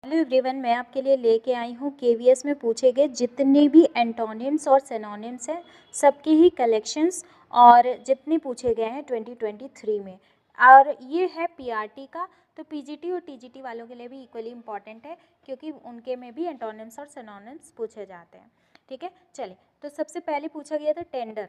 Hello everyone, मैं आपके लिए लेके आई हूँ केवीएस में पूछे गए जितने भी एंटोनिम्स और सिनोनिम्स हैं सबकी ही कलेक्शंस और जितने पूछे गए हैं 2023 में। और ये है पीआरटी का, तो पीजीटी और टीजीटी वालों के लिए भी इक्वली इम्पॉर्टेंट है क्योंकि उनके में भी एंटोनिम्स और सिनोनिम्स पूछे जाते हैं। ठीक है, चलिए। तो सबसे पहले पूछा गया था टेंडर।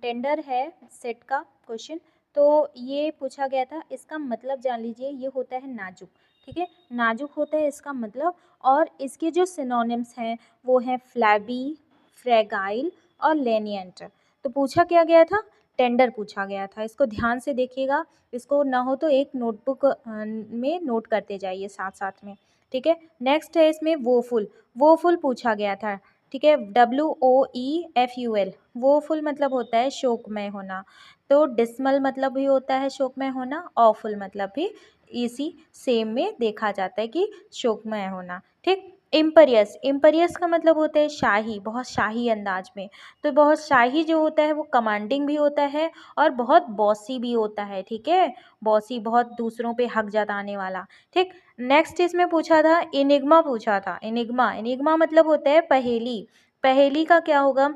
टेंडर है सेट का क्वेश्चन, तो ये पूछा गया था। इसका मतलब जान लीजिए, ये होता है नाजुक। ठीक है, नाजुक होता है इसका मतलब। और इसके जो सिनोनिम्स हैं वो हैं फ्लैबी, फ्रेगाइल और लेनियंट। तो पूछा क्या गया था? टेंडर पूछा गया था। इसको ध्यान से देखिएगा, इसको ना हो तो एक नोटबुक में नोट करते जाइए साथ साथ में। ठीक है, नेक्स्ट है इसमें वोफुल। वोफुल पूछा गया था। ठीक है, WOEFUL। वोफुल मतलब होता है शोकमय होना। तो डिस्मल मतलब भी होता है शोकमय होना, ऑफुल मतलब भी इसी सेम में देखा जाता है कि शोकमय होना। ठीक, इम्परियस। इम्परियस का मतलब होता है शाही, बहुत शाही अंदाज में। तो बहुत शाही जो होता है वो कमांडिंग भी होता है और बहुत बॉसी भी होता है। ठीक है, बॉसी, बहुत दूसरों पे हक जताने वाला। ठीक, नेक्स्ट इसमें पूछा था इनिग्मा। पूछा था इनिग्मा। इनिग्मा मतलब होता है पहेली। पहेली का क्या होगा?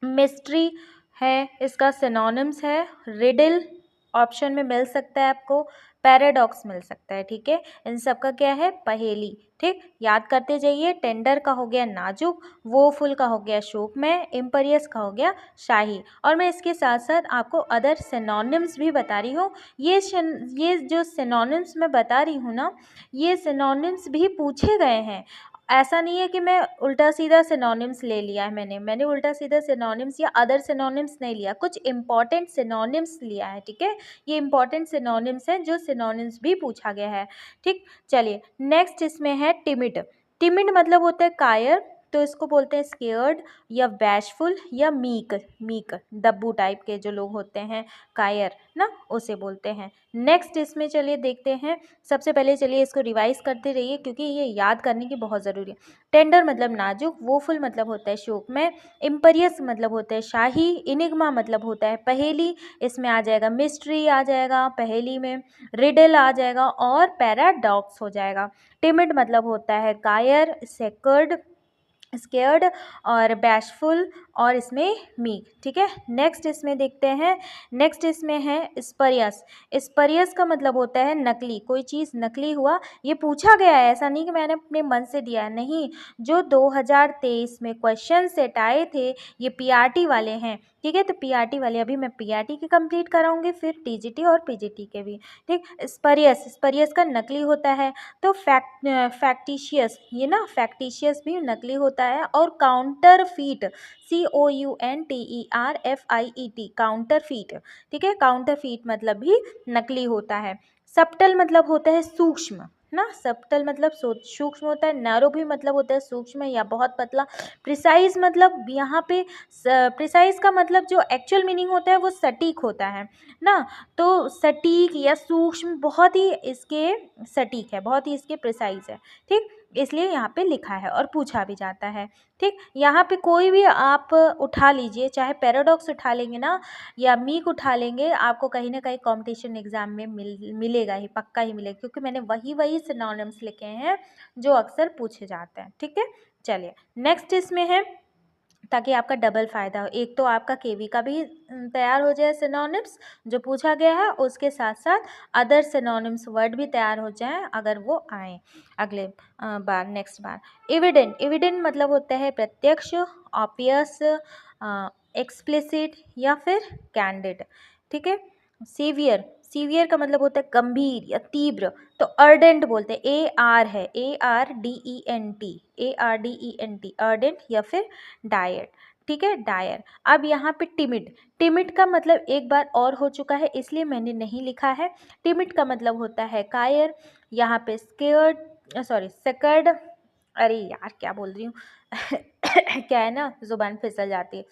मिस्ट्री है, इसका सिनोनिम्स है रिडल, ऑप्शन में मिल सकता है आपको, पैराडॉक्स मिल सकता है। ठीक है, इन सब का क्या है? पहेली। ठीक, याद करते जाइए। टेंडर का हो गया नाजुक, वोफुल का हो गया शोकमय, इम्परियस का हो गया शाही। और मैं इसके साथ साथ आपको अदर सिनोनिम्स भी बता रही हूँ। ये जो सिनोनिम्स मैं बता रही हूँ ना, ये सिनोनिम्स भी पूछे गए हैं। ऐसा नहीं है कि मैं उल्टा सीधा सिनोनिम्स ले लिया है। मैंने उल्टा सीधा सिनोनिम्स या अदर सिनोनिम्स नहीं लिया, कुछ इंपॉर्टेंट सिनोनिम्स लिया है। ठीक है, ये इंपॉर्टेंट सिनोनिम्स हैं जो सिनोनिम्स भी पूछा गया है। ठीक, चलिए नेक्स्ट इसमें है टिमिड। टिमिड मतलब होता है कायर, तो इसको बोलते हैं स्केयर्ड या बैशफुल या मीक। मीक दब्बू टाइप के जो लोग होते हैं, कायर ना, उसे बोलते हैं। नेक्स्ट इसमें चलिए देखते हैं। सबसे पहले चलिए इसको रिवाइज करते रहिए क्योंकि ये याद करने की बहुत ज़रूरी है। टेंडर मतलब नाजुक, वोफुल मतलब होता है शोकमय, इम्परियस मतलब होता है शाही, इनिग्मा मतलब होता है पहेली, इसमें आ जाएगा मिस्ट्री आ जाएगा पहेली में, रिडल आ जाएगा और पैराडॉक्स हो जाएगा। टिमिड मतलब होता है कायर, स्केयर्ड और बैशफुल और इसमें मीक। ठीक है, नेक्स्ट इसमें देखते हैं। नेक्स्ट इसमें है स्परियस। स्परियस का मतलब होता है नकली, कोई चीज़ नकली हुआ। ये पूछा गया है, ऐसा नहीं कि मैंने अपने मन से दिया है, नहीं। जो 2023 में क्वेश्चन सेट आए थे ये पीआरटी वाले हैं। ठीक है, तो पीआरटी वाले अभी मैं पीआरटी की कंप्लीट कराऊंगी, फिर टीजीटी और पीजीटी के भी। ठीक, स्परियस, स्परियस का नकली होता है। तो फैक्टिशियस, ये ना फैक्टिशियस भी नकली होता है। और काउंटरफीट, COUNTERFIET, काउंटरफीट। ठीक है, काउंटरफीट मतलब भी नकली होता है। सबटल मतलब होता है सूक्ष्म ना, सबटल मतलब सूक्ष्म होता है। नैरो भी मतलब होता है सूक्ष्म या बहुत पतला। प्रिसाइज मतलब यहाँ पे प्रिसाइज का मतलब जो एक्चुअल मीनिंग होता है वो सटीक होता है ना। तो सटीक या सूक्ष्म बहुत ही इसके सटीक है, बहुत ही इसके प्रिसाइज है। ठीक, इसलिए यहाँ पे लिखा है और पूछा भी जाता है। ठीक, यहाँ पे कोई भी आप उठा लीजिए, चाहे पैराडॉक्स उठा लेंगे ना या मीक उठा लेंगे, आपको कहीं ना कहीं कंपटीशन एग्जाम में मिलेगा ही, पक्का ही मिलेगा, क्योंकि मैंने वही सिनोनिम्स लिखे हैं जो अक्सर पूछे जाते हैं। ठीक है, चलिए नेक्स्ट इसमें है, ताकि आपका डबल फ़ायदा हो। एक तो आपका केवी का भी तैयार हो जाए सिनोनिम्स जो पूछा गया है, उसके साथ साथ अदर सिनोनिम्स वर्ड भी तैयार हो जाएं अगर वो आए अगले बार, नेक्स्ट बार। एविडेंट। एविडेंट मतलब होता है प्रत्यक्ष, ऑब्वियस, एक्सप्लिसिट या फिर कैंडिड। ठीक है, सीवियर। सीवियर का मतलब होता है गंभीर या तीव्र। तो अर्डेंट बोलते हैं, AR है, ARDENT, अर्डेंट या फिर डायर। ठीक है, डायर। अब यहाँ पे टिमिड। टिमिड का मतलब एक बार और हो चुका है इसलिए मैंने नहीं लिखा है। टिमिड का मतलब होता है कायर। यहाँ पे स्केयर्ड, सॉरी सेकर्ड, अरे यार क्या बोल रही हूँ क्या है ना, जुबान फिसल जाती है।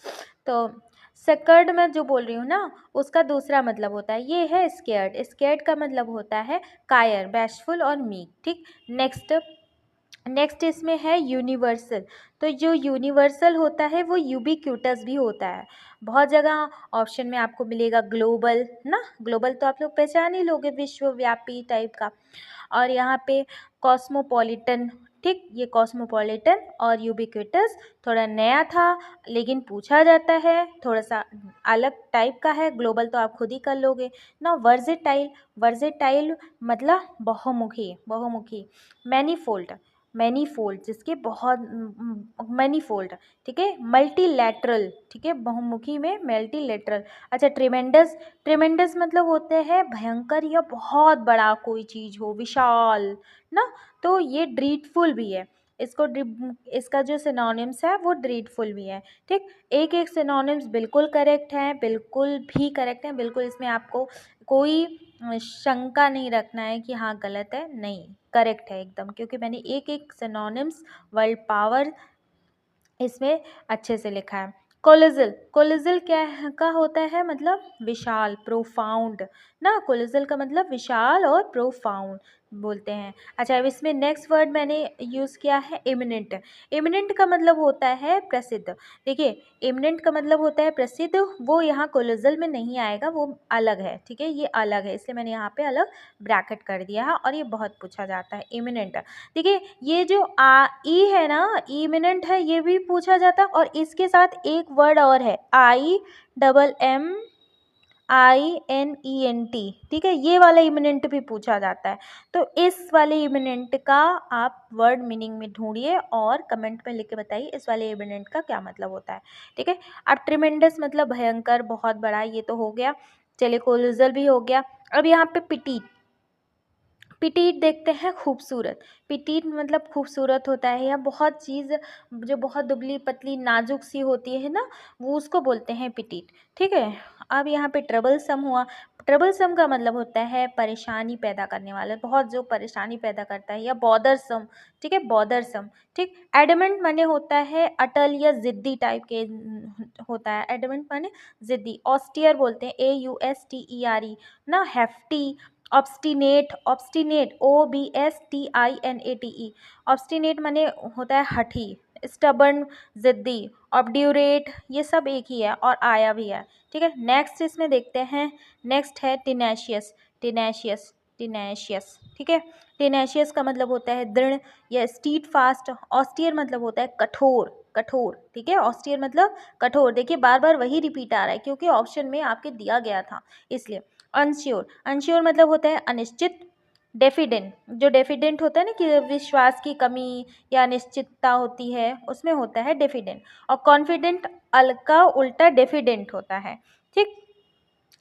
तो सेकर्ड में जो बोल रही हूँ ना, उसका दूसरा मतलब होता है, ये है स्केयर्ड। स्केयर्ड का मतलब होता है कायर, बैशफुल और मीक। ठीक, नेक्स्ट इसमें है यूनिवर्सल। तो जो यूनिवर्सल होता है वो यूबिक्यूटस भी होता है। बहुत जगह ऑप्शन में आपको मिलेगा ग्लोबल ना, ग्लोबल तो आप लोग पहचान ही लोगे, विश्वव्यापी टाइप का। और यहाँ पे कॉस्मोपॉलिटन, ठीक, ये कॉस्मोपॉलिटन और यूबिक्विटस थोड़ा नया था लेकिन पूछा जाता है, थोड़ा सा अलग टाइप का है। ग्लोबल तो आप खुद ही कर लोगे ना। वर्सेटाइल, वर्सेटाइल मतलब बहुमुखी, बहुमुखी। मैनीफोल्ड, मैनीफोल्ड जिसके बहुत मैनीफोल्ड, ठीक है। मल्टीलैटरल, ठीक है, बहुमुखी में मल्टीलैटरल। अच्छा, ट्रिमेंडस, ट्रिमेंडस मतलब होते हैं भयंकर या बहुत बड़ा कोई चीज़ हो, विशाल ना। तो ये ड्रीडफुल भी है, इसको इसका जो सिनोनिम्स है वो ड्रीडफुल भी है, ठीक। एक एक सिनोनिम्स बिल्कुल करेक्ट है, बिल्कुल भी करेक्ट है, बिल्कुल इसमें आपको कोई शंका नहीं रखना है कि हाँ गलत है, नहीं, करेक्ट है एकदम, क्योंकि मैंने एक एक सिनोनिम्स वर्ल्ड पावर इसमें अच्छे से लिखा है। कोलोजल, कोलोजल क्या का होता है, मतलब विशाल, प्रोफाउंड ना। कोलोजल का मतलब विशाल और प्रोफाउंड बोलते हैं। अच्छा, अब इसमें नेक्स्ट वर्ड मैंने यूज़ किया है इमिनेंट। इमिनेंट का मतलब होता है प्रसिद्ध। देखिए, इमिनेंट का मतलब होता है प्रसिद्ध, वो यहाँ कोलोजल में नहीं आएगा, वो अलग है, ठीक है, ये अलग है, इसलिए मैंने यहाँ पे अलग ब्रैकेट कर दिया है। और ये बहुत पूछा जाता है इमिनेंट। देखिए, ये जो ई है ना, इमिनेंट है, ये भी पूछा जाता है। और इसके साथ एक वर्ड और है, IMMINENT, ठीक है, ये वाला इमिनेंट भी पूछा जाता है। तो इस वाले इमिनेंट का आप वर्ड मीनिंग में ढूंढिए और कमेंट में लिख के बताइए इस वाले इमिनेंट का क्या मतलब होता है, ठीक है। अब ट्रिमेंडस मतलब भयंकर, बहुत बड़ा, ये तो हो गया। चलिए, कोलोजल भी हो गया। अब यहाँ पे पिटीट, पिटीट देखते हैं, खूबसूरत। पिटीट मतलब खूबसूरत होता है, या बहुत चीज़ जो बहुत दुबली पतली नाजुक सी होती है ना, वो उसको बोलते हैं पिटीट, ठीक है। अब यहाँ पे ट्रबल सम हुआ। ट्रबल सम का मतलब होता है परेशानी पैदा करने वाला, बहुत जो परेशानी पैदा करता है, या बॉदर सम, ठीक है, बॉदर सम, ठीक। एडमेंट माने होता है अटल या ज़िद्दी टाइप के होता है, एडमेंट माने ज़िद्दी। ऑस्टियर बोलते हैं, AUSTERE ना। Hefty, obstinate, obstinate OBSTINATE, obstinate माने होता है हठी। स्टबर्न, जिद्दी। ऑब्ड्यूरेट, ये सब एक ही है और आया भी है, ठीक है। नेक्स्ट इसमें देखते हैं, नेक्स्ट है टिनेशियस, टिनेशियस, टिनेशियस, ठीक है। टिनेशियस का मतलब होता है दृढ़ या स्टीड फास्ट। ऑस्टियर मतलब होता है कठोर, कठोर, ठीक है, ऑस्टियर मतलब कठोर। देखिए, बार बार वही रिपीट आ रहा है क्योंकि ऑप्शन में आपके दिया गया था, इसलिए। अनश्योर, अनश्योर मतलब होता है अनिश्चित। डेफिडेंट, जो डेफिडेंट होता है ना कि विश्वास की कमी या अनिश्चितता होती है, उसमें होता है डेफिडेंट। और कॉन्फिडेंट का उल्टा डेफिडेंट होता है, ठीक।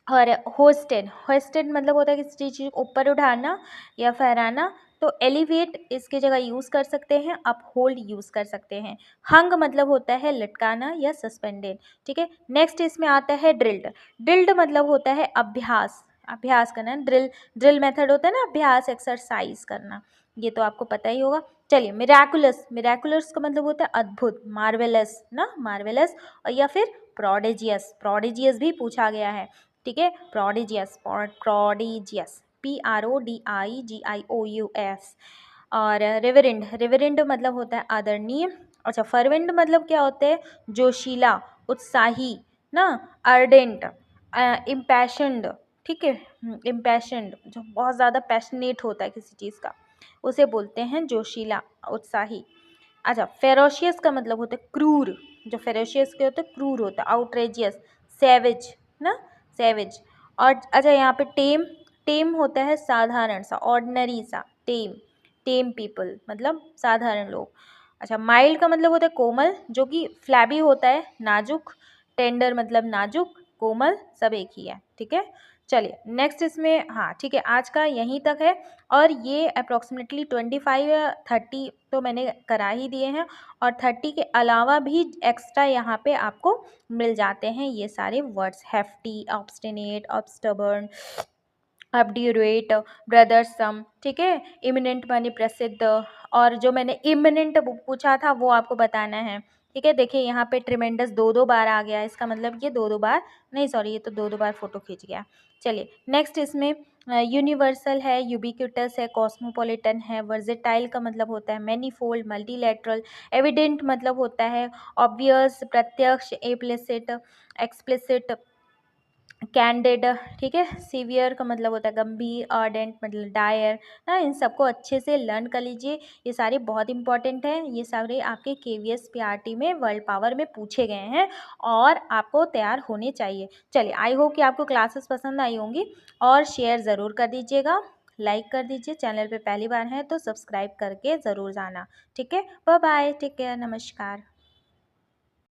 और होस्टेड, होस्टेड मतलब होता है किसी चीज़ को ऊपर उठाना या फहराना। तो एलिवेट इसकी जगह यूज़ कर सकते हैं, अप होल्ड यूज़ कर सकते हैं। हंग मतलब होता है लटकाना या सस्पेंडेड, ठीक है। नेक्स्ट इसमें आता है ड्रिल्ड। ड्रिल्ड मतलब होता है अभ्यास, अभ्यास करना। ड्रिल, ड्रिल मेथड होता है ना, अभ्यास, एक्सरसाइज करना, ये तो आपको पता ही होगा। चलिए, मिराकुलस, मिराकुलस का मतलब होता है अद्भुत, मार्वेलस ना, मार्वेलस। और या फिर प्रोडिजियस, प्रोडिजियस भी पूछा गया है, ठीक है। Prodigious, prodigious, PRODIGIOUS। और रेवरेंड, रेवरेंड मतलब होता है आदरणीय। अच्छा, फर्वेंट मतलब क्या होता है, जोशीला, उत्साही ना। अर्डेंट, इम्पैशन्ड, ठीक है, इम्पैशन्ड जो बहुत ज़्यादा पैशनेट होता है किसी चीज़ का, उसे बोलते हैं जोशीला, उत्साही। अच्छा, फेरोशियस का मतलब होता है क्रूर, जो फेरोशियस के होते हैं क्रूर होता है। आउटरेजियस, सेविज ना, सेविज। और अच्छा, यहाँ पे टेम, टेम होता है साधारण सा, ऑर्डिनरी सा, टेम, टेम पीपल मतलब साधारण लोग। अच्छा, माइल्ड का मतलब होता है कोमल, जो कि फ्लैबी होता है, नाजुक। टेंडर मतलब नाजुक, कोमल, सब एक ही है, ठीक है। चलिए, नेक्स्ट इसमें, हाँ ठीक है, आज का यहीं तक है। और ये अप्रॉक्सीमेटली 25 या 30 तो मैंने करा ही दिए हैं, और 30 के अलावा भी एक्स्ट्रा यहाँ पे आपको मिल जाते हैं ये सारे वर्ड्स। हेफ्टी, ऑब्स्टिनेट, ऑब्स्टबर्न, अपड्यूरेट, ब्रदरसम, ठीक है। इमिनेंट माने प्रसिद्ध। और जो मैंने इमिनेंट पूछा था वो आपको बताना है, ठीक है। देखिए, यहाँ पे ट्रिमेंडस दो दो बार आ गया, इसका मतलब ये दो दो बार नहीं, सॉरी, ये तो दो दो बार फोटो खींच गया। चलिए, नेक्स्ट इसमें यूनिवर्सल है, यूबिक्विटस है, कॉस्मोपॉलिटन है। वर्सेटाइल का मतलब होता है मैनीफोल्ड, मल्टीलैटरल। एविडेंट मतलब होता है ऑब्वियस, प्रत्यक्ष, इम्प्लिसिट, एक्सप्लिसिट। कैंडिड, ठीक है। सीवियर का मतलब होता है गंभीर, अर्डेंट मतलब डायर, ना इन सबको अच्छे से लर्न कर लीजिए। ये सारे बहुत इंपॉर्टेंट हैं, ये सारे आपके केवीएस पीआरटी में वर्ल्ड पावर में पूछे गए हैं और आपको तैयार होने चाहिए। चलिए, आई होप कि आपको क्लासेस पसंद आई होंगी और शेयर ज़रूर कर दीजिएगा, लाइक कर दीजिए। चैनल पे पहली बार हैं तो सब्सक्राइब करके ज़रूर जाना, ठीक है। बाय बाय, टेक केयर, नमस्कार।